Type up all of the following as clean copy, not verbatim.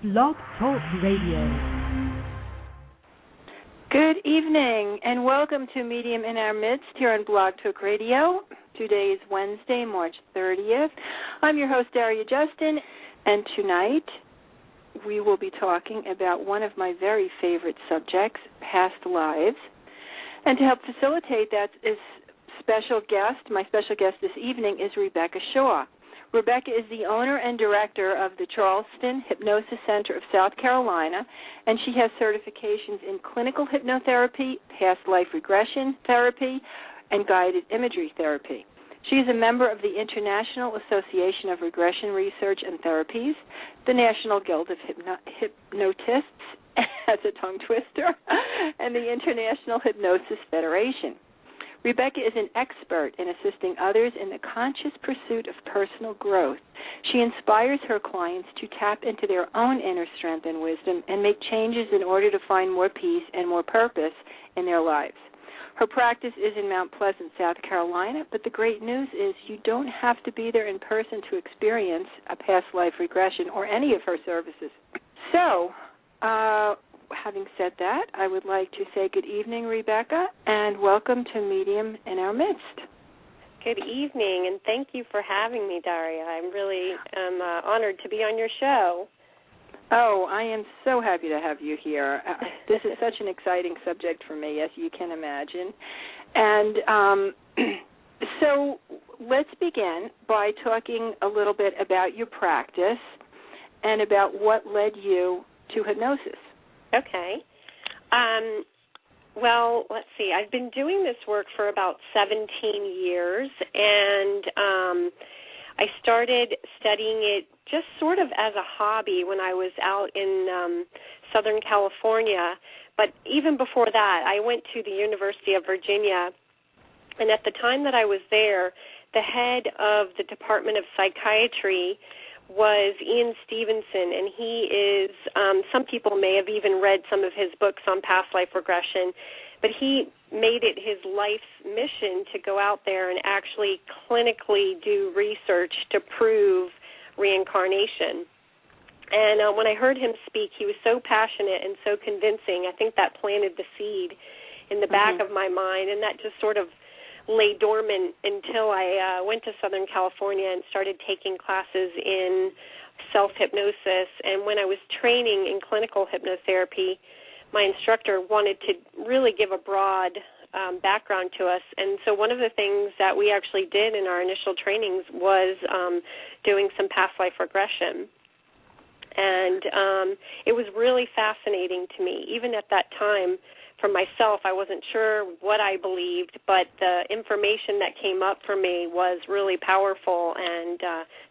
Blog Talk Radio. Good evening, and welcome to Medium in Our Midst here on Blog Talk Radio. Today is Wednesday, March 30th. I'm your host, Daria Justin, and tonight we will be talking about one of my very favorite subjects, past lives. And to help facilitate that is my special guest this evening is Rebecca Shaw. Rebecca is the owner and director of the Charleston Hypnosis Center of South Carolina, and she has certifications in clinical hypnotherapy, past life regression therapy, and guided imagery therapy. She is a member of the International Association of Regression Research and Therapies, the National Guild of Hypnotists, that's a tongue twister, and the International Hypnosis Federation. Rebecca is an expert in assisting others in the conscious pursuit of personal growth. She inspires her clients to tap into their own inner strength and wisdom and make changes in order to find more peace and more purpose in their lives. Her practice is in Mount Pleasant, South Carolina, but the great news is you don't have to be there in person to experience a past life regression or any of her services. So, having said that, I would like to say good evening, Rebecca, and welcome to Medium in Our Midst. Good evening, and thank you for having me, Daria. I'm really honored to be on your show. Oh, I am so happy to have you here. This is such an exciting subject for me, as you can imagine. And so let's begin by talking a little bit about your practice and about what led you to hypnosis. Okay. Well, let's see. I've been doing this work for about 17 years, and I started studying it just sort of as a hobby when I was out in Southern California. But even before that, I went to the University of Virginia, and at the time that I was there, the head of the Department of Psychiatry was Ian Stevenson, and he is, some people may have even read some of his books on past life regression, but he made it his life's mission to go out there and actually clinically do research to prove reincarnation. And when I heard him speak, he was so passionate and so convincing. I think that planted the seed in the back of my mind, and that just sort of lay dormant until I went to Southern California and started taking classes in self-hypnosis. And when I was training in clinical hypnotherapy, my instructor wanted to really give a broad background to us. And so one of the things that we actually did in our initial trainings was doing some past life regression. And it was really fascinating to me. Even at that time, for myself, I wasn't sure what I believed, but the information that came up for me was really powerful, and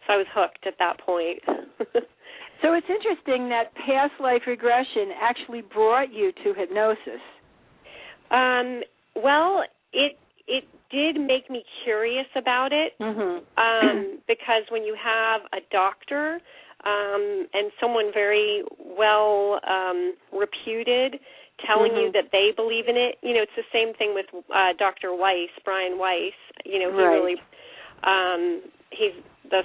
so I was hooked at that point. So it's interesting that past life regression actually brought you to hypnosis. Well, it did make me curious about it, because when you have a doctor and someone very well reputed telling you that they believe in it, you know, it's the same thing with Dr. Weiss, Brian Weiss. You know, he really, he's the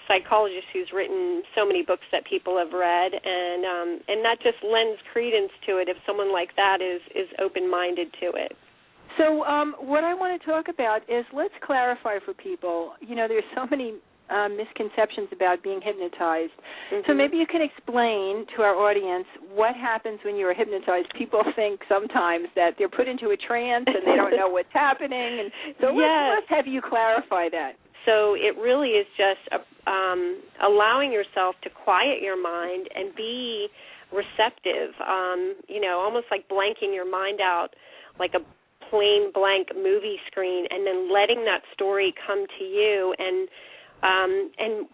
psychologist who's written so many books that people have read, and that just lends credence to it if someone like that is open-minded to it. So what I want to talk about is, let's clarify for people, you know, there's so many misconceptions about being hypnotized. So maybe you can explain to our audience what happens when you are hypnotized. People think sometimes that they're put into a trance and they don't know what's happening. And so let's have you clarify that. So it really is just allowing yourself to quiet your mind and be receptive, you know, almost like blanking your mind out like a plain blank movie screen, and then letting that story come to you. And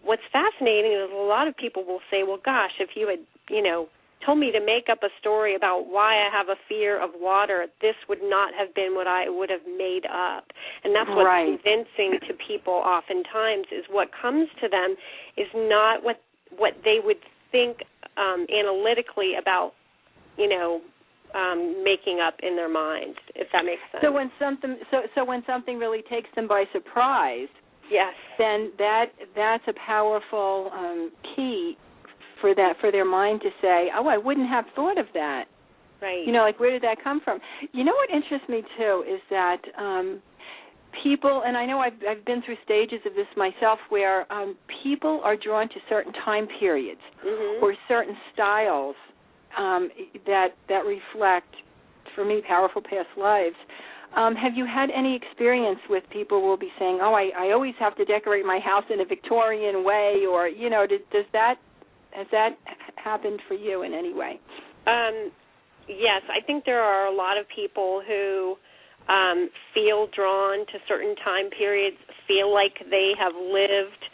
what's fascinating is a lot of people will say, well, gosh, if you had, you know, told me to make up a story about why I have a fear of water, this would not have been what I would have made up. And that's what's convincing to people oftentimes, is what comes to them is not what they would think analytically about, you know, making up in their minds, if that makes sense. So when something really takes them by surprise, yes, then that's a powerful key for their mind to say, oh, I wouldn't have thought of that. Right. Like, where did that come from? You know what interests me, too, is that people, and I know I've been through stages of this myself, where people are drawn to certain time periods or certain styles that reflect, for me, powerful past lives. Have you had any experience with people who will be saying, oh, I always have to decorate my house in a Victorian way, or, has that happened for you in any way? Yes, I think there are a lot of people who feel drawn to certain time periods, feel like they have lived,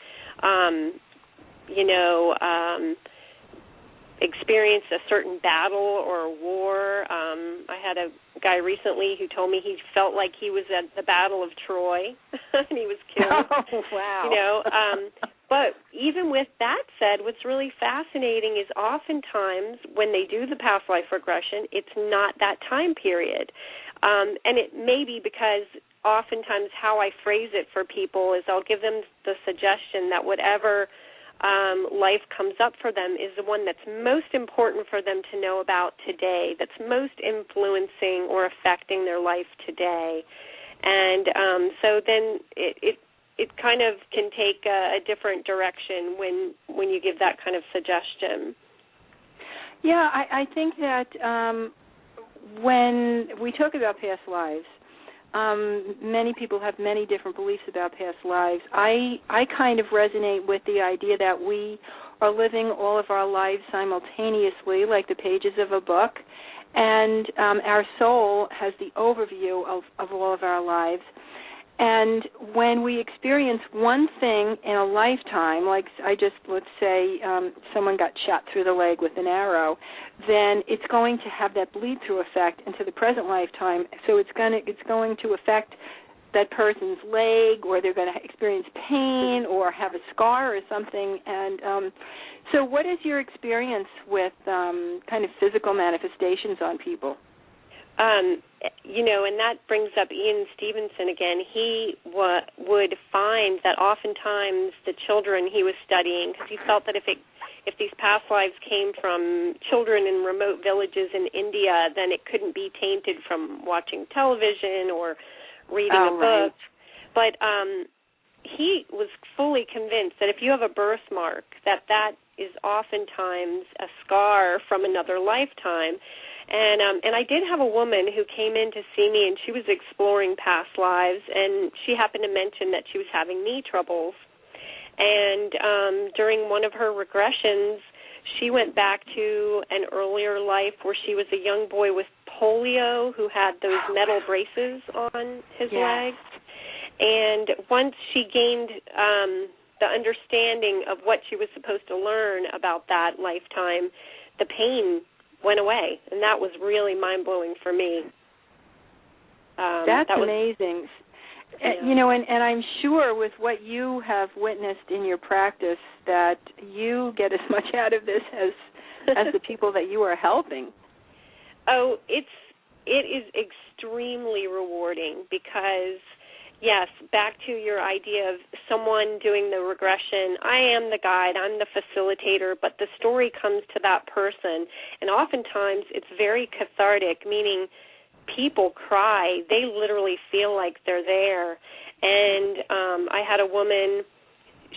experienced a certain battle or a war. I had a guy recently who told me he felt like he was at the Battle of Troy and he was killed. Oh, wow. But even with that said, what's really fascinating is oftentimes when they do the past life regression, it's not that time period. And it may be because oftentimes how I phrase it for people is I'll give them the suggestion that whatever life comes up for them is the one that's most important for them to know about today, that's most influencing or affecting their life today. And so then it kind of can take a different direction when you give that kind of suggestion. Yeah, I think that when we talk about past lives, many people have many different beliefs about past lives. I kind of resonate with the idea that we are living all of our lives simultaneously, like the pages of a book, and our soul has the overview of all of our lives. And when we experience one thing in a lifetime, like let's say someone got shot through the leg with an arrow, then it's going to have that bleed-through effect into the present lifetime. So it's going to affect that person's leg, or they're going to experience pain or have a scar or something. And so what is your experience with kind of physical manifestations on people? And that brings up Ian Stevenson again. He would find that oftentimes the children he was studying, because he felt that if these past lives came from children in remote villages in India, then it couldn't be tainted from watching television or reading a book. But he was fully convinced that if you have a birthmark, that is oftentimes a scar from another lifetime. And I did have a woman who came in to see me, and she was exploring past lives, and she happened to mention that she was having knee troubles. And during one of her regressions, she went back to an earlier life where she was a young boy with polio who had those metal braces on his legs. And once she gained the understanding of what she was supposed to learn about that lifetime, the pain went away, and that was really mind-blowing for me. That's amazing. And I'm sure with what you have witnessed in your practice that you get as much out of this as the people that you are helping. Oh, it is extremely rewarding because, yes, back to your idea of someone doing the regression, I am the guide, I'm the facilitator, but the story comes to that person, and oftentimes it's very cathartic, meaning people cry. They literally feel like they're there. And I had a woman,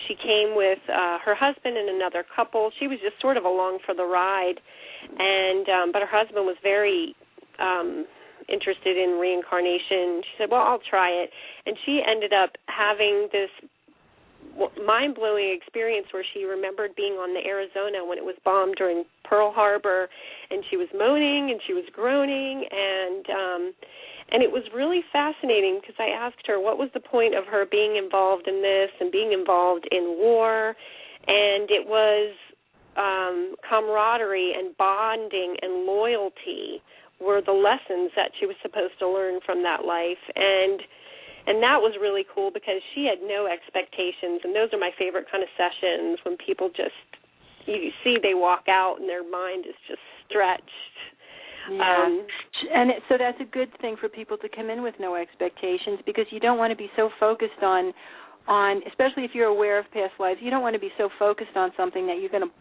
she came with her husband and another couple. She was just sort of along for the ride, and but her husband was very interested in reincarnation. She said, well, I'll try it. And she ended up having this mind-blowing experience where she remembered being on the Arizona when it was bombed during Pearl Harbor, and she was moaning and she was groaning, and it was really fascinating because I asked her what was the point of her being involved in this and being involved in war, and it was camaraderie and bonding and loyalty were the lessons that she was supposed to learn from that life, and that was really cool because she had no expectations, and those are my favorite kind of sessions when people just, you see they walk out and their mind is just stretched. Yeah. So that's a good thing for people to come in with no expectations, because you don't want to be so focused on, especially if you're aware of past lives, you don't want to be so focused on something that you're going to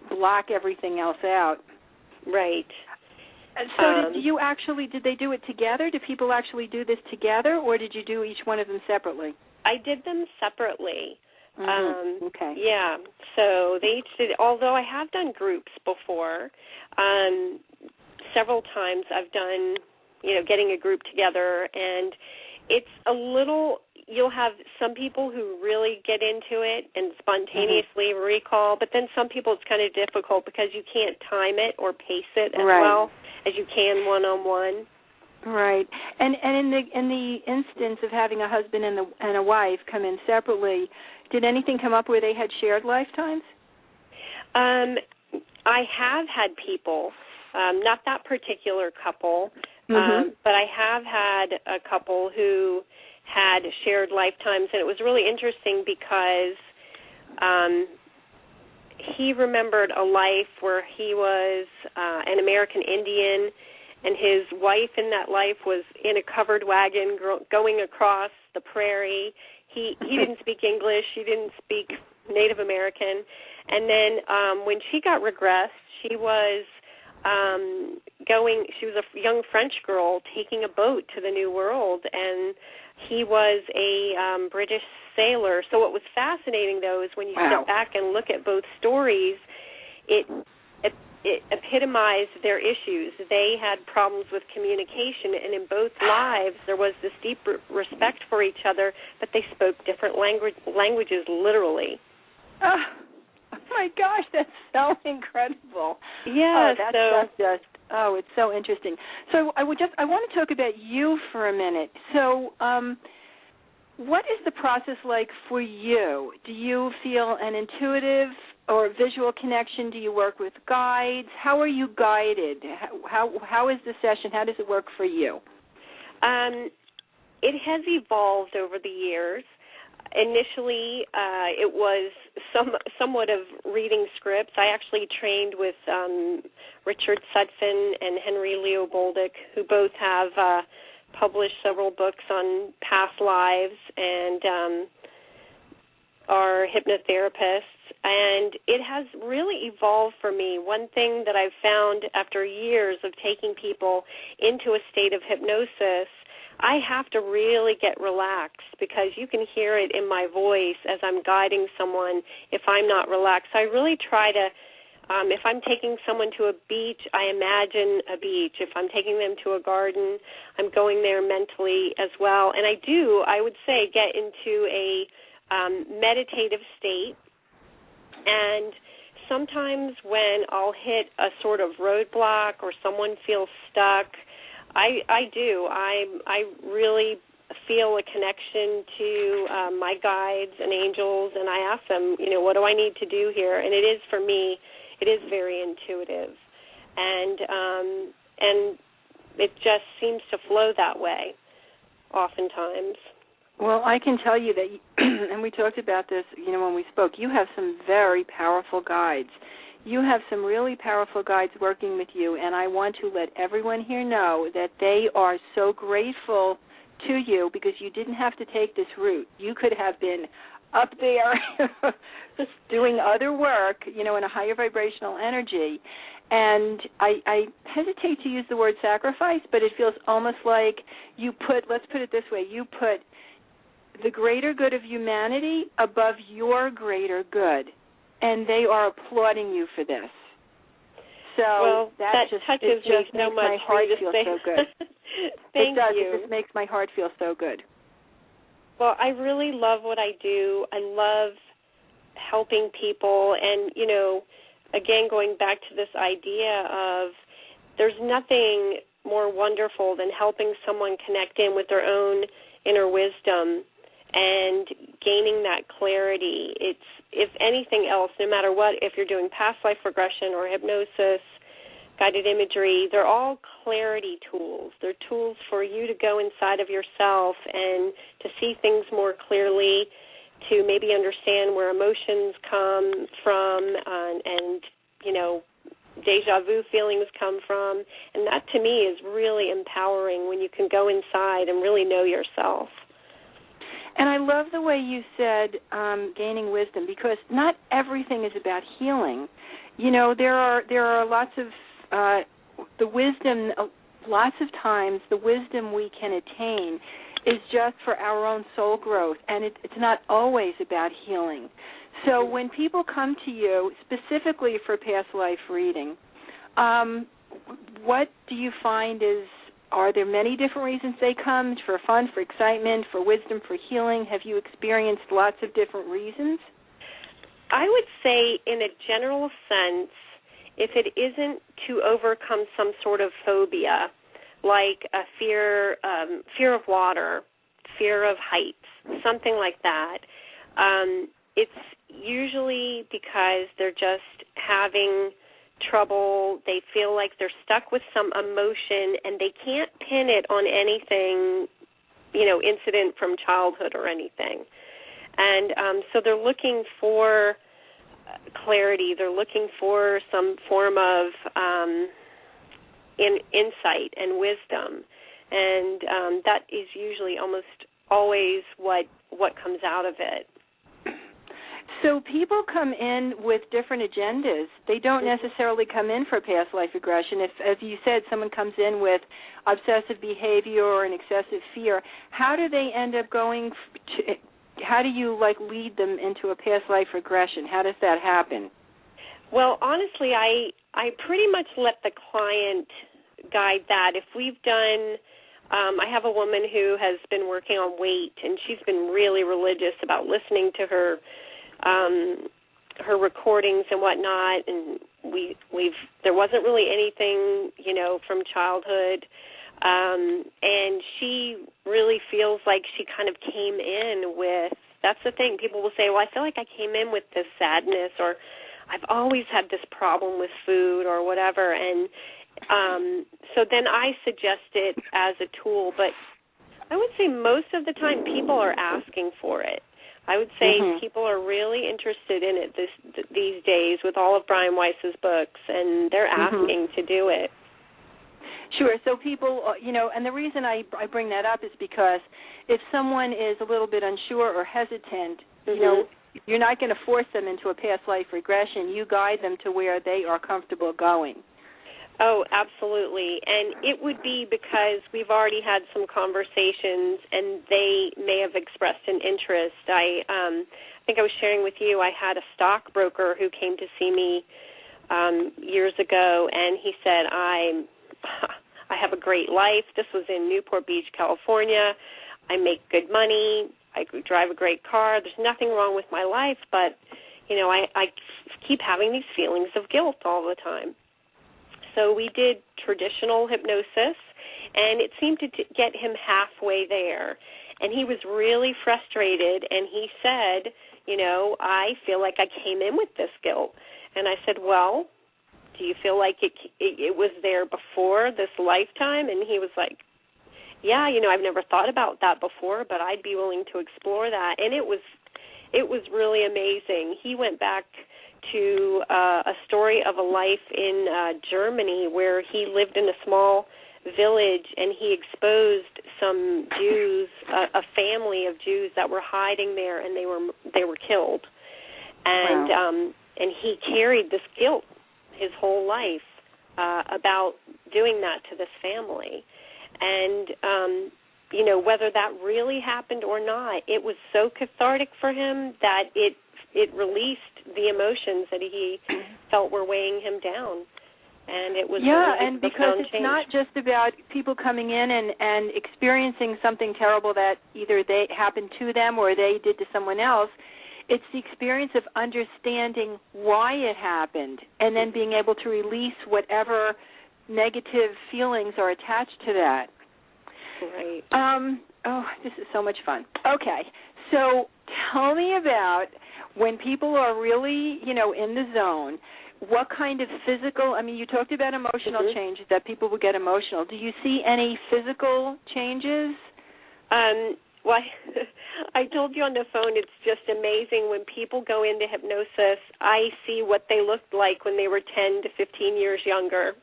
block everything else out. Right. So did they do it together? Did people actually do this together, or did you do each one of them separately? I did them separately. Okay. Yeah. So they each did, although I have done groups before, several times I've done, getting a group together, and it's a little, you'll have some people who really get into it and spontaneously recall, but then some people it's kind of difficult because you can't time it or pace it as well as you can one-on-one. Right. And in the instance of having a husband and a wife come in separately, did anything come up where they had shared lifetimes? I have had people, not that particular couple, but I have had a couple who had shared lifetimes, and it was really interesting because he remembered a life where he was an American Indian, and his wife in that life was in a covered wagon going across the prairie. He didn't speak English. He didn't speak Native American. And then when she got regressed, she was she was a young French girl taking a boat to the New World, and he was a British sailor. So what was fascinating, though, is when you step back and look at both stories, it epitomized their issues. They had problems with communication, and in both lives there was this deep respect for each other, but they spoke different languages literally. Oh my gosh, that's so incredible. Yeah, it's so interesting. So I want to talk about you for a minute. So what is the process like for you? Do you feel an intuitive or visual connection? Do you work with guides? How are you guided? How is the session? How does it work for you? It has evolved over the years. Initially, it was somewhat of reading scripts. I actually trained with Richard Sutphin and Henry Leo Bolduc, who both have published several books on past lives and are hypnotherapists. And it has really evolved for me. One thing that I've found after years of taking people into a state of hypnosis, I have to really get relaxed because you can hear it in my voice as I'm guiding someone if I'm not relaxed. I really try to, if I'm taking someone to a beach, I imagine a beach. If I'm taking them to a garden, I'm going there mentally as well. And I would say, get into a meditative state. And sometimes when I'll hit a sort of roadblock or someone feels stuck, I do. I really feel a connection to my guides and angels, and I ask them, what do I need to do here? And it is, for me, it is very intuitive. And it just seems to flow that way oftentimes. Well, I can tell you that, and we talked about this, when we spoke, you have some very powerful guides. You have some really powerful guides working with you, and I want to let everyone here know that they are so grateful to you because you didn't have to take this route. You could have been up there doing other work, in a higher vibrational energy. And I hesitate to use the word sacrifice, but it feels almost like let's put it this way, you put the greater good of humanity above your greater good. And they are applauding you for this. So that touches me so much. My heart feel so good. Thank you. It just makes my heart feel so good. Well, I really love what I do. I love helping people. And, again, going back to this idea of there's nothing more wonderful than helping someone connect in with their own inner wisdom and gaining that clarity. It's, if anything else, no matter what, if you're doing past life regression or hypnosis, guided imagery, they're all clarity tools. They're tools for you to go inside of yourself and to see things more clearly, to maybe understand where emotions come from and deja vu feelings come from. And that, to me, is really empowering when you can go inside and really know yourself. And I love the way you said gaining wisdom, because not everything is about healing. there are lots of the wisdom. Lots of times, the wisdom we can attain is just for our own soul growth, and it's not always about healing. So when people come to you specifically for past life reading, what do you find are there many different reasons they come? For fun, for excitement, for wisdom, for healing? Have you experienced lots of different reasons? I would say in a general sense, if it isn't to overcome some sort of phobia, like a fear of water, fear of heights, something like that, it's usually because they're just having trouble. They feel like they're stuck with some emotion, and they can't pin it on anything, incident from childhood or anything. And so they're looking for clarity. They're looking for some form of insight and wisdom, and that is usually almost always what comes out of it. So people come in with different agendas. They don't necessarily come in for past life regression. If, as you said, someone comes in with obsessive behavior or an excessive fear, how do they end up going to, how do you lead them into a past life regression? How does that happen? Well, honestly, I pretty much let the client guide that. If we've done, I have a woman who has been working on weight, and she's been really religious about listening to her recordings and whatnot, and there wasn't really anything, from childhood, and she really feels like she kind of came in with, that's the thing, people will say, well, I feel like I came in with this sadness, or I've always had this problem with food or whatever, and so then I suggest it as a tool, but I would say most of the time people are asking for it. I would say people are really interested in it these days with all of Brian Weiss's books, and they're asking to do it. Sure. So people, and the reason I bring that up is because if someone is a little bit unsure or hesitant, you're not going to force them into a past life regression. You guide them to where they are comfortable going. Oh, absolutely. And it would be because we've already had some conversations and they may have expressed an interest. I think I was sharing with you, I had a stockbroker who came to see me years ago, and he said, I have a great life. This was in Newport Beach, California. I make good money. I drive a great car. There's nothing wrong with my life, but, I keep having these feelings of guilt all the time. So we did traditional hypnosis, and it seemed to get him halfway there. And he was really frustrated, and he said, I feel like I came in with this guilt. And I said, well, do you feel like it was there before this lifetime? And he was like, yeah, I've never thought about that before, but I'd be willing to explore that. And it was really amazing. He went back to a story of a life in Germany where he lived in a small village, and he exposed some Jews, a family of Jews that were hiding there, and they were killed. And wow. And he carried this guilt his whole life about doing that to this family. And whether that really happened or not, it was so cathartic for him that it released the emotions that he felt were weighing him down. And it was and because it's not just about people coming in and experiencing something terrible that either they happened to them or they did to someone else. It's the experience of understanding why it happened and then being able to release whatever negative feelings are attached to that. Right. This is so much fun. Okay, so tell me about when people are really, in the zone, what kind of physical, you talked about emotional changes, that people will get emotional. Do you see any physical changes? Well, I told you on the phone, it's just amazing when people go into hypnosis, I see what they looked like when they were 10 to 15 years younger.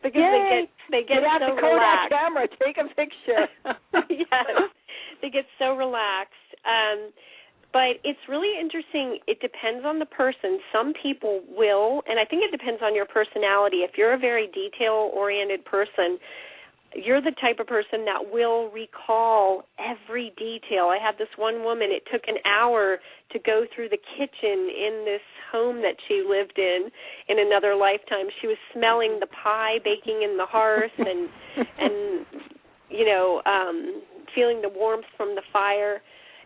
Because they get out so the relaxed. Kodak camera, take a picture. Yes, they get so relaxed. But it's really interesting. It depends on the person. Some people will, and I think it depends on your personality. If you're a very detail-oriented person, you're the type of person that will recall every detail. I had this one woman, it took an hour to go through the kitchen in this home that she lived in another lifetime. She was smelling the pie baking in the hearth and feeling the warmth from the fire.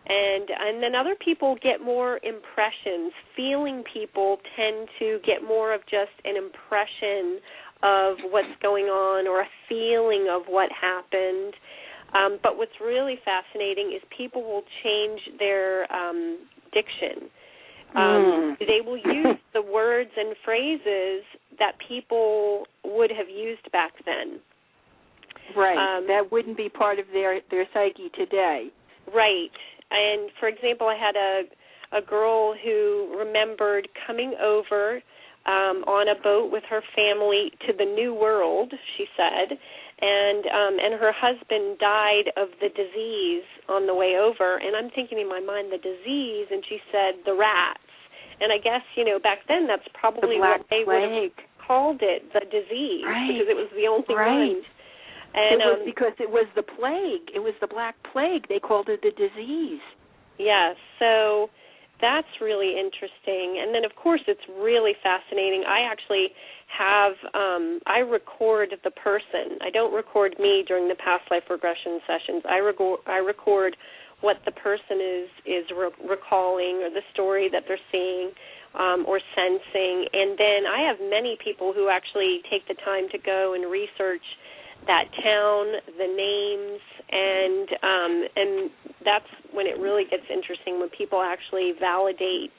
And then other people get more impressions. Feeling people tend to get more of just an impression of what's going on or a feeling of what happened. But what's really fascinating is people will change their diction. They will use the words and phrases that people would have used back then. Right. That wouldn't be part of their psyche today. Right. And, for example, I had a girl who remembered coming over on a boat with her family to the New World, she said, and her husband died of the disease on the way over. And I'm thinking in my mind, the disease, and she said the rats. And I guess, back then that's probably what they would have called it, the disease, because it was the only one. And, it was because it was the plague. It was the Black Plague. They called it the disease. Yes, so that's really interesting. And then, of course, it's really fascinating. I actually have, I record the person. I don't record me during the past life regression sessions. I record what the person is recalling or the story that they're seeing or sensing. And then I have many people who actually take the time to go and research that town, the names, and that's when it really gets interesting, when people actually validate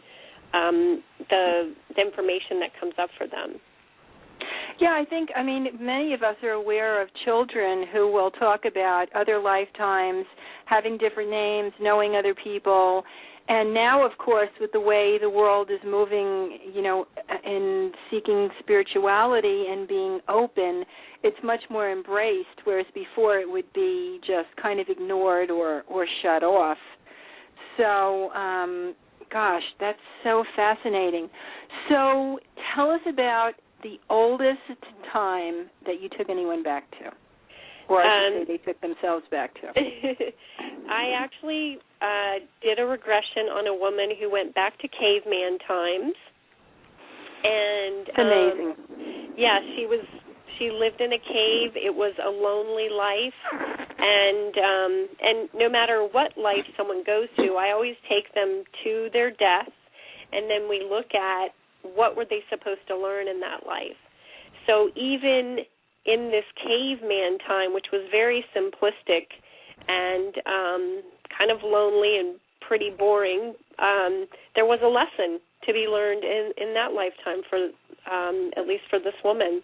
the information that comes up for them. Yeah, I mean, many of us are aware of children who will talk about other lifetimes, having different names, knowing other people. And now, of course, with the way the world is moving, in seeking spirituality and being open, it's much more embraced, whereas before it would be just kind of ignored or shut off. So, gosh, that's so fascinating. So tell us about the oldest time that you took anyone back to, or I should say they took themselves back to. I actually did a regression on a woman who went back to caveman times. And amazing. Yeah, she lived in a cave. It was a lonely life, and no matter what life someone goes to, I always take them to their death, and then we look at what were they supposed to learn in that life. So even in this caveman time, which was very simplistic and kind of lonely and pretty boring, there was a lesson to be learned in that lifetime, for at least for this woman.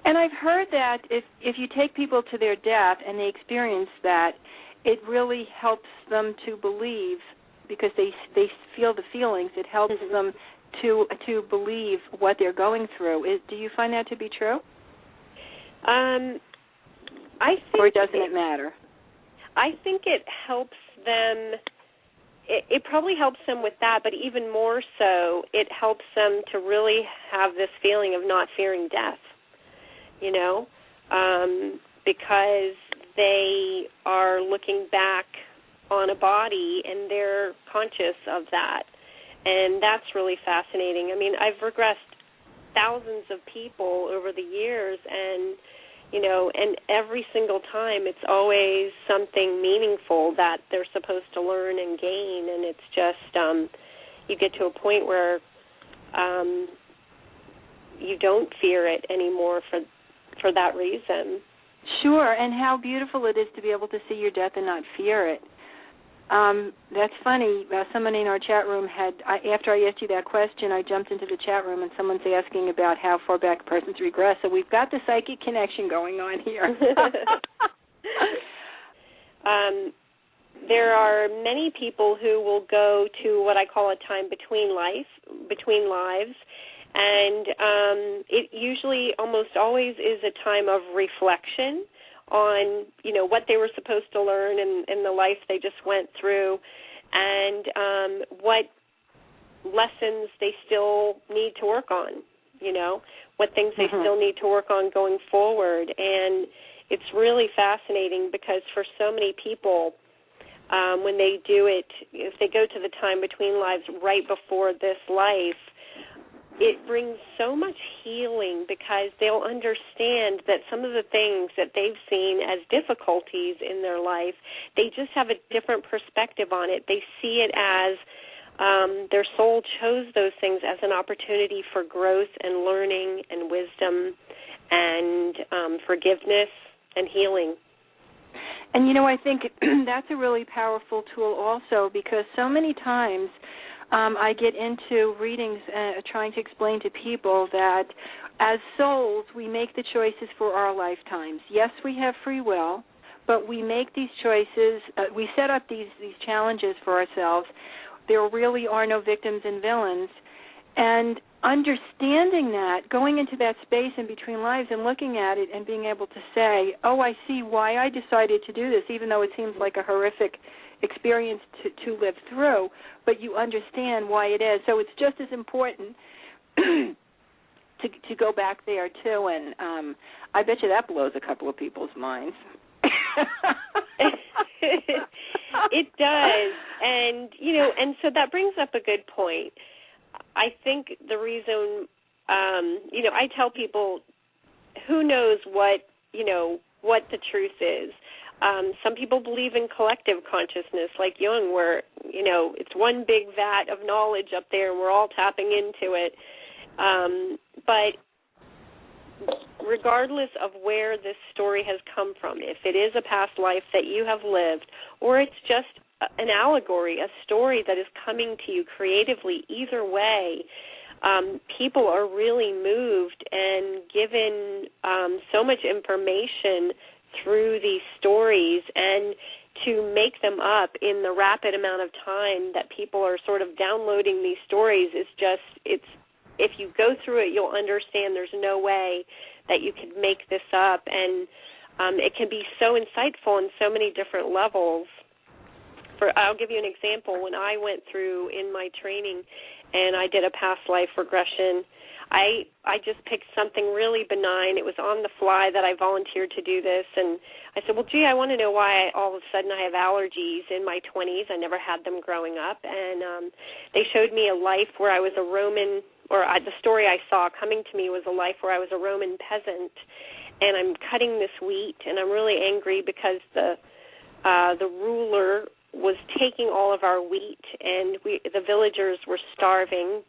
And I've heard that if you take people to their death and they experience that, it really helps them to believe, because they feel the feelings. It helps them to believe what they're going through. Do you find that to be true? I think, or doesn't it matter? I think it helps them. It probably helps them with that, but even more so, it helps them to really have this feeling of not fearing death, because they are looking back on a body and they're conscious of that. And that's really fascinating. I mean, I've regressed thousands of people over the years, and and every single time it's always something meaningful that they're supposed to learn and gain, and it's just you get to a point where you don't fear it anymore for that reason. Sure, and how beautiful it is to be able to see your death and not fear it. That's funny. Someone in our chat room after I asked you that question, I jumped into the chat room and someone's asking about how far back a person's regressed. So we've got the psychic connection going on here. There are many people who will go to what I call a time between lives, and it usually almost always is a time of reflection on, what they were supposed to learn in the life they just went through. and what lessons they still need to work on, what things they still need to work on going forward. And it's really fascinating because for so many people, when they do it, if they go to the time between lives right before this life, it brings so much healing because they'll understand that some of the things that they've seen as difficulties in their life, they just have a different perspective on it. They see it as their soul chose those things as an opportunity for growth and learning and wisdom and forgiveness and healing. And, I think that's a really powerful tool also because so many times I get into readings trying to explain to people that as souls, we make the choices for our lifetimes. Yes, we have free will, but we make these choices. We set up these challenges for ourselves. There really are no victims and villains. And understanding that, going into that space in between lives and looking at it and being able to say, oh, I see why I decided to do this, even though it seems like a horrific experience to live through, but you understand why it is. So it's just as important to go back there, too, and I bet you that blows a couple of people's minds. It does, and so that brings up a good point. I think the reason, I tell people, who knows what the truth is. Some people believe in collective consciousness, like Jung, where, it's one big vat of knowledge up there and we're all tapping into it. But regardless of where this story has come from, if it is a past life that you have lived, or it's just an allegory, a story that is coming to you creatively, either way, people are really moved and given so much information through these stories, and to make them up in the rapid amount of time that people are sort of downloading these stories is just, if you go through it, you'll understand there's no way that you could make this up, and it can be so insightful in so many different levels. I'll give you an example. When I went through in my training and I did a past life regression, I just picked something really benign. It was on the fly that I volunteered to do this, and I said, well, gee, I want to know why all of a sudden I have allergies in my 20s. I never had them growing up, and they showed me a life where I was a Roman, the story I saw coming to me was a life where I was a Roman peasant, and I'm cutting this wheat, and I'm really angry because the ruler was taking all of our wheat, and the villagers were starving,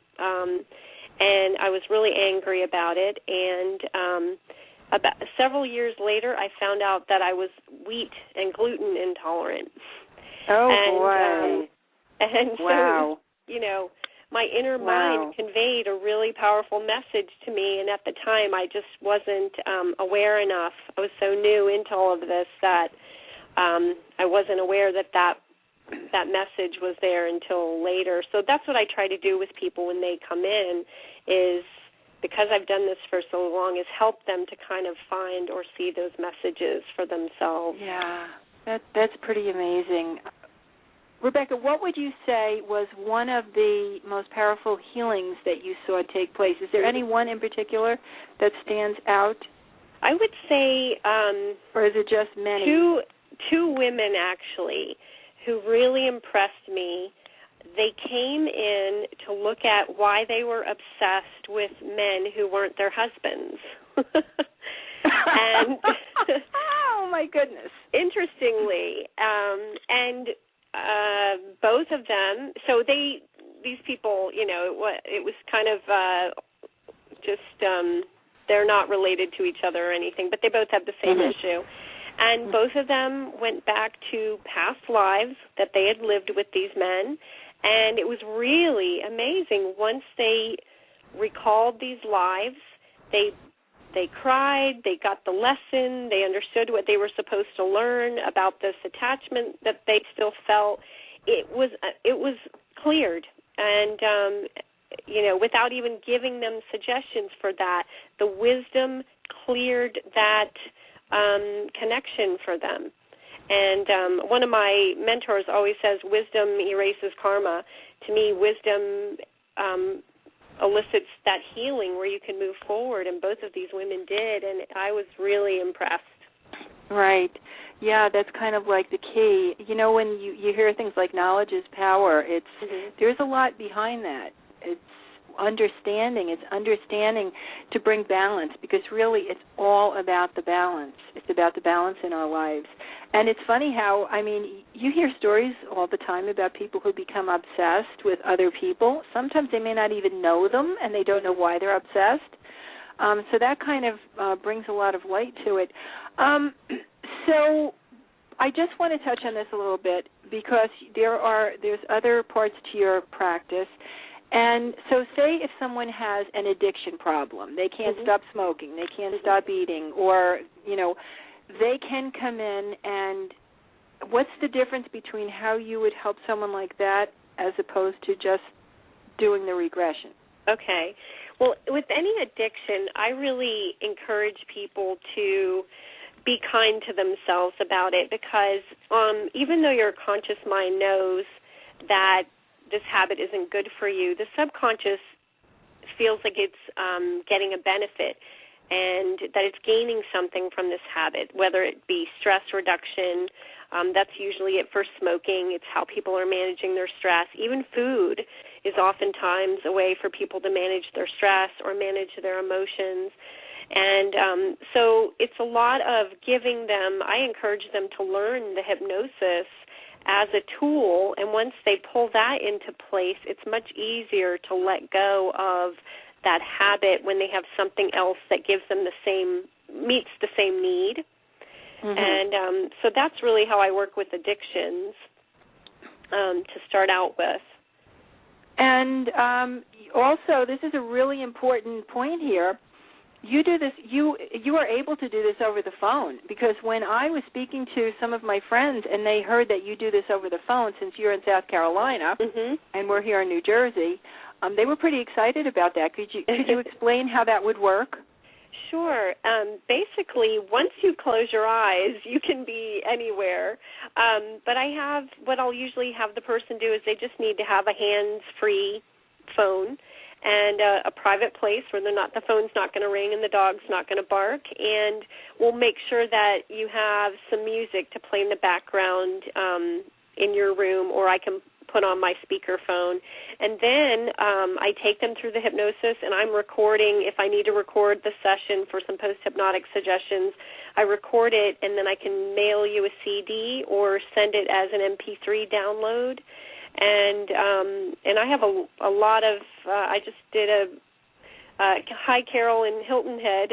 and I was really angry about it. And about several years later, I found out that I was wheat and gluten intolerant. Oh, boy. And wow. So, my inner mind conveyed a really powerful message to me, and at the time I just wasn't aware enough. I was so new into all of this that I wasn't aware that message was there until later. So that's what I try to do with people when they come in, is because I've done this for so long, is help them to kind of find or see those messages for themselves. Yeah, that's pretty amazing. Rebecca, what would you say was one of the most powerful healings that you saw take place? Is there any one in particular that stands out? I would say... or is it just many? Two women, actually, who really impressed me. They came in to look at why they were obsessed with men who weren't their husbands. And oh, my goodness. Interestingly, and both of them, so these people, it was kind of they're not related to each other or anything, but they both have the same issue. And both of them went back to past lives that they had lived with these men, and it was really amazing. Once they recalled these lives, they cried, they got the lesson, they understood what they were supposed to learn about this attachment that they still felt. It was cleared, and without even giving them suggestions for that, the wisdom cleared that connection for them. And one of my mentors always says, wisdom erases karma. To me, wisdom elicits that healing where you can move forward, and both of these women did, and I was really impressed. Right. Yeah, that's kind of like the key. You know, when you hear things like knowledge is power, there's a lot behind that. It's understanding to bring balance, because really it's all about the balance. It's about the balance in our lives. And it's funny how, I mean, you hear stories all the time about people who become obsessed with other people. Sometimes they may not even know them, and they don't know why they're obsessed. So that kind of brings a lot of light to it. So I just want to touch on this a little bit, because there's other parts to your practice. And so say if someone has an addiction problem, they can't stop smoking, they can't stop eating, or, you know, they can come in, and what's the difference between how you would help someone like that as opposed to just doing the regression? Okay. Well, with any addiction, I really encourage people to be kind to themselves about it, because even though your conscious mind knows that this habit isn't good for you, the subconscious feels like it's getting a benefit and that it's gaining something from this habit, whether it be stress reduction. That's usually it for smoking. It's how people are managing their stress. Even food is oftentimes a way for people to manage their stress or manage their emotions. And so it's a lot of giving them, I encourage them to learn the hypnosis as a tool, and once they pull that into place, it's much easier to let go of that habit when they have something else that gives them meets the same need. And so that's really how I work with addictions to start out with. And also, this is a really important point here. You do this. You are able to do this over the phone, because when I was speaking to some of my friends and they heard that you do this over the phone, since you're in South Carolina and we're here in New Jersey, they were pretty excited about that. Could you explain how that would work? Sure. Basically, once you close your eyes, you can be anywhere. But what I'll usually have the person do is they just need to have a hands-free phone and a private place where the phone's not going to ring and the dog's not going to bark. And we'll make sure that you have some music to play in the background in your room, or I can put on my speakerphone. And then I take them through the hypnosis, and I'm recording. If I need to record the session for some post-hypnotic suggestions, I record it, and then I can mail you a CD or send it as an MP3 download. And I have a lot of, I just did hi, Carol in Hilton Head.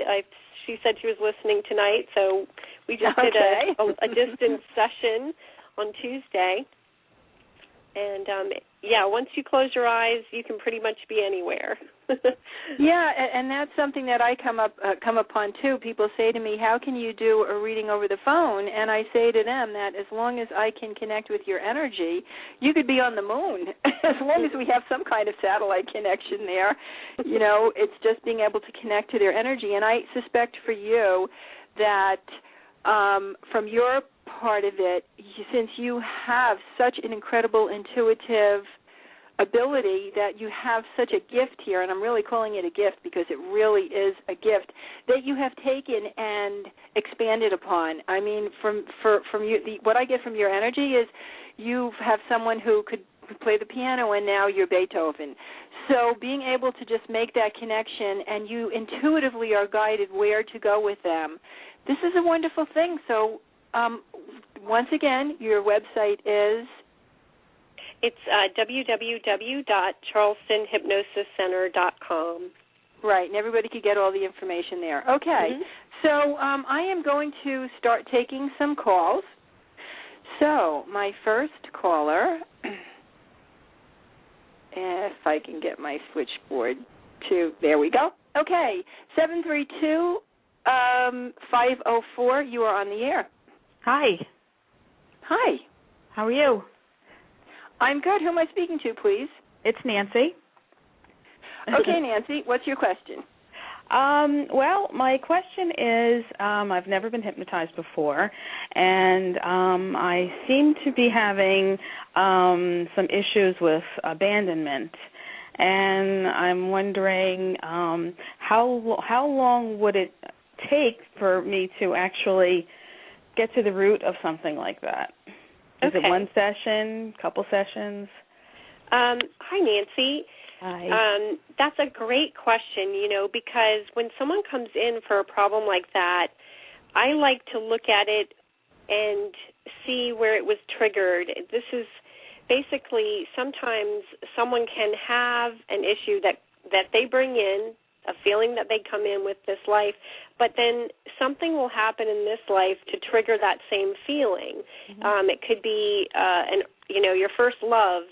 She said she was listening tonight, so we just did a distance session on Tuesday. And, once you close your eyes, you can pretty much be anywhere. Yeah, and that's something that I come upon, too. People say to me, how can you do a reading over the phone? And I say to them that as long as I can connect with your energy, you could be on the moon. As long as we have some kind of satellite connection there, you know, it's just being able to connect to their energy. And I suspect for you that from your part of it, since you have such an incredible intuitive ability, that you have such a gift here, and I'm really calling it a gift because it really is a gift, that you have taken and expanded upon. I mean, from you, what I get from your energy is you have someone who could play the piano, and now you're Beethoven. So being able to just make that connection, and you intuitively are guided where to go with them, this is a wonderful thing. So once again, your website is? It's www.charlestonhypnosiscenter.com. Right, and everybody could get all the information there. Okay, so I am going to start taking some calls. So my first caller, if I can get my switchboard to, there we go. Okay, 732-504, you are on the air. Hi. Hi. How are you? I'm good. Who am I speaking to, please? It's Nancy. Okay, Nancy, what's your question? Well, my question is, I've never been hypnotized before, and I seem to be having some issues with abandonment, and I'm wondering how long would it take for me to actually get to the root of something like that? Is it one session, couple sessions? Hi, Nancy. Hi. That's a great question, because when someone comes in for a problem like that, I like to look at it and see where it was triggered. This is basically sometimes someone can have an issue that they bring in, a feeling that they come in with this life, but then something will happen in this life to trigger that same feeling. Mm-hmm. It could be, your first love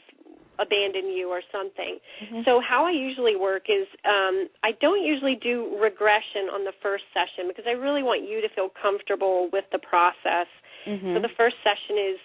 abandon you or something. Mm-hmm. So how I usually work is I don't usually do regression on the first session because I really want you to feel comfortable with the process. Mm-hmm. So the first session is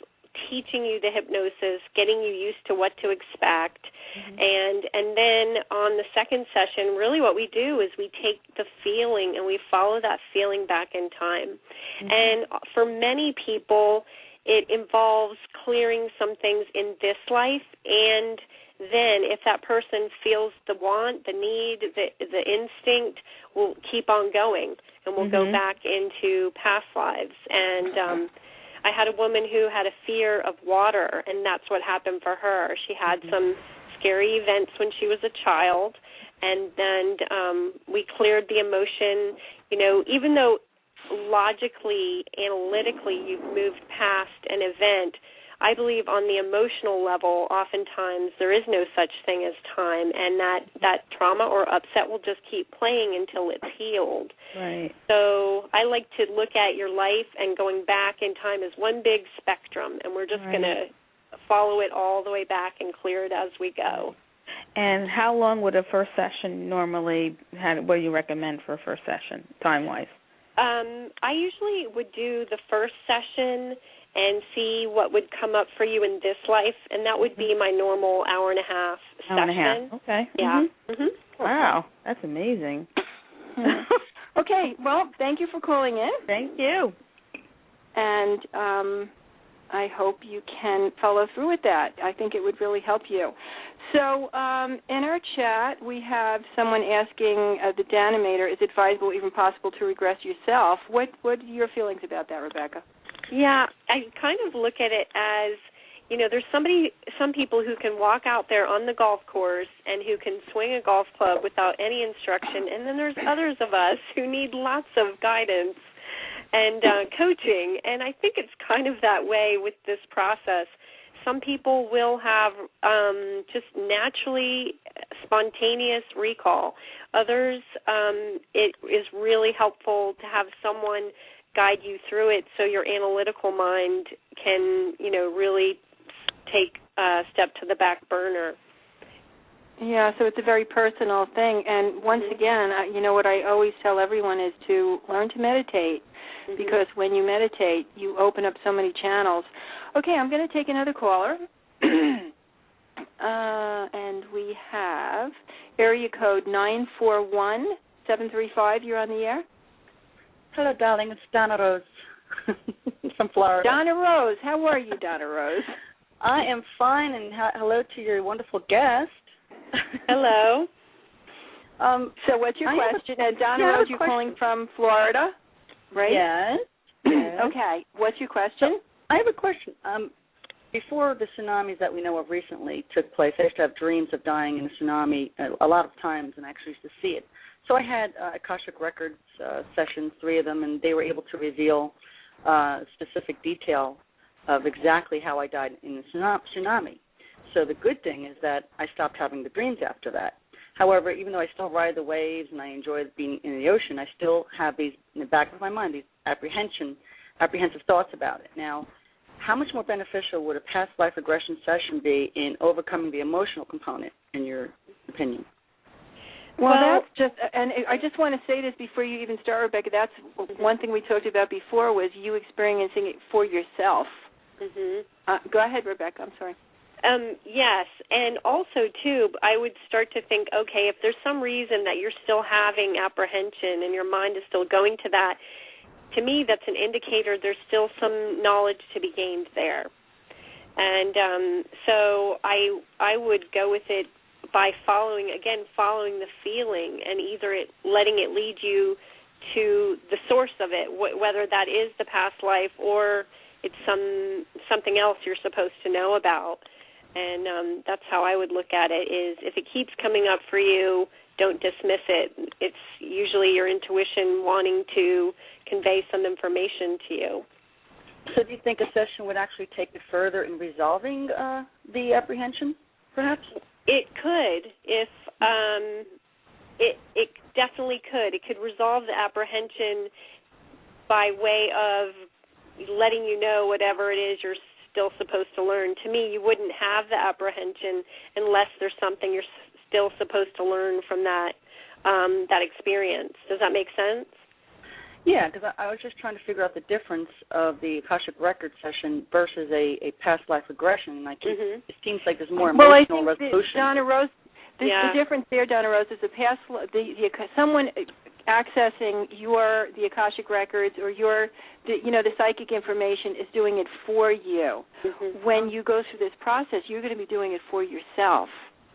teaching you the hypnosis, getting you used to what to expect, mm-hmm. and then on the second session, really what we do is we take the feeling and we follow that feeling back in time. Mm-hmm. And for many people, it involves clearing some things in this life, and then if that person feels the want, the need, the instinct, we'll keep on going, and we'll mm-hmm. go back into past lives. And I had a woman who had a fear of water, and that's what happened for her. She had mm-hmm. some scary events when she was a child, and then we cleared the emotion. Even though logically, analytically, you've moved past an event, I believe on the emotional level, oftentimes there is no such thing as time, and that trauma or upset will just keep playing until it's healed. Right. So I like to look at your life and going back in time as one big spectrum, and we're just going to follow it all the way back and clear it as we go. And how long would a first session normally, what do you recommend for a first session, time-wise? I usually would do the first session and see what would come up for you in this life, and that would be my normal hour-and-a-half session. Hour-and-a-half, okay. Yeah. Mm-hmm. Mm-hmm. Wow, that's amazing. Okay, well, thank you for calling in. Thank you. And I hope you can follow through with that. I think it would really help you. So in our chat, we have someone asking the Danimator, is it advisable, even possible, to regress yourself? What are your feelings about that, Rebecca? Yeah, I kind of look at it as, there's some people who can walk out there on the golf course and who can swing a golf club without any instruction, and then there's others of us who need lots of guidance and coaching, and I think it's kind of that way with this process. Some people will have just naturally spontaneous recall. Others, it is really helpful to have someone guide you through it so your analytical mind can, really take a step to the back burner. Yeah, so it's a very personal thing. And once again, what I always tell everyone is to learn to meditate, mm-hmm. because when you meditate, you open up so many channels. Okay, I'm going to take another caller. And we have area code 941-735. You're on the air. Hello, darling. It's Donna Rose from Florida. Donna Rose. How are you, Donna Rose? I am fine, and hello to your wonderful guest. Hello. So what's your question? And Donna Rose, you're calling from Florida, right? Yes. Okay. What's your question? So, I have a question. Before the tsunamis that we know of recently took place, I used to have dreams of dying in a tsunami a lot of times, and I actually used to see it. So I had Akashic Records sessions, 3 of them, and they were able to reveal specific detail of exactly how I died in the tsunami. So the good thing is that I stopped having the dreams after that. However, even though I still ride the waves and I enjoy being in the ocean, I still have these in the back of my mind, these apprehensive thoughts about it. Now, how much more beneficial would a past life regression session be in overcoming the emotional component, in your opinion? Well, that's just, and I just want to say this before you even start, Rebecca. That's one thing we talked about before was you experiencing it for yourself. Mm-hmm. Go ahead, Rebecca. I'm sorry. Yes, and also, too, I would start to think, okay, if there's some reason that you're still having apprehension and your mind is still going to that, to me that's an indicator there's still some knowledge to be gained there. And so I would go with it by following the feeling and either letting it lead you to the source of it, whether that is the past life or it's something else you're supposed to know about. And that's how I would look at it, is if it keeps coming up for you, don't dismiss it. It's usually your intuition wanting to convey some information to you. So do you think a session would actually take it further in resolving the apprehension, perhaps? It could. If it definitely could. It could resolve the apprehension by way of letting you know whatever it is you're still supposed to learn. To me, you wouldn't have the apprehension unless there's something you're still supposed to learn from that experience. Does that make sense? Yeah, because I was just trying to figure out the difference of the Akashic Record session versus a past life regression. And it seems like there's more emotional resolution. Donna Rose, the difference there, Donna Rose, is someone accessing the Akashic Records or the psychic information is doing it for you. Mm-hmm. When you go through this process, you're going to be doing it for yourself.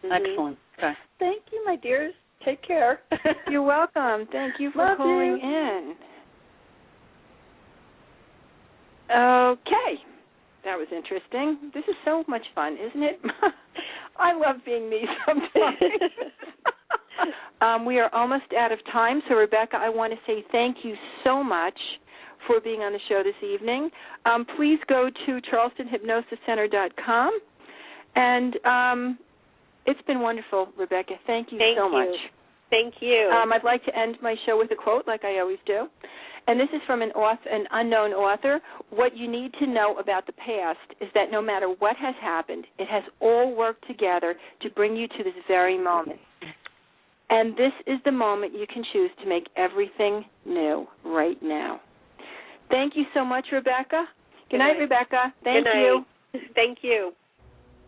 Mm-hmm. Excellent. Okay. Thank you, my dears. Take care. You're welcome. Thank you for calling in. Okay. That was interesting. This is so much fun, isn't it? I love being me sometimes. We are almost out of time, so Rebecca, I want to say thank you so much for being on the show this evening. Please go to charlestonhypnosiscenter.com, and it's been wonderful, Rebecca. Thank you so much. Thank you. I'd like to end my show with a quote, like I always do. And this is from an unknown author. What you need to know about the past is that no matter what has happened, it has all worked together to bring you to this very moment. And this is the moment you can choose to make everything new right now. Thank you so much, Rebecca. Good night, Rebecca. Thank you. Thank you.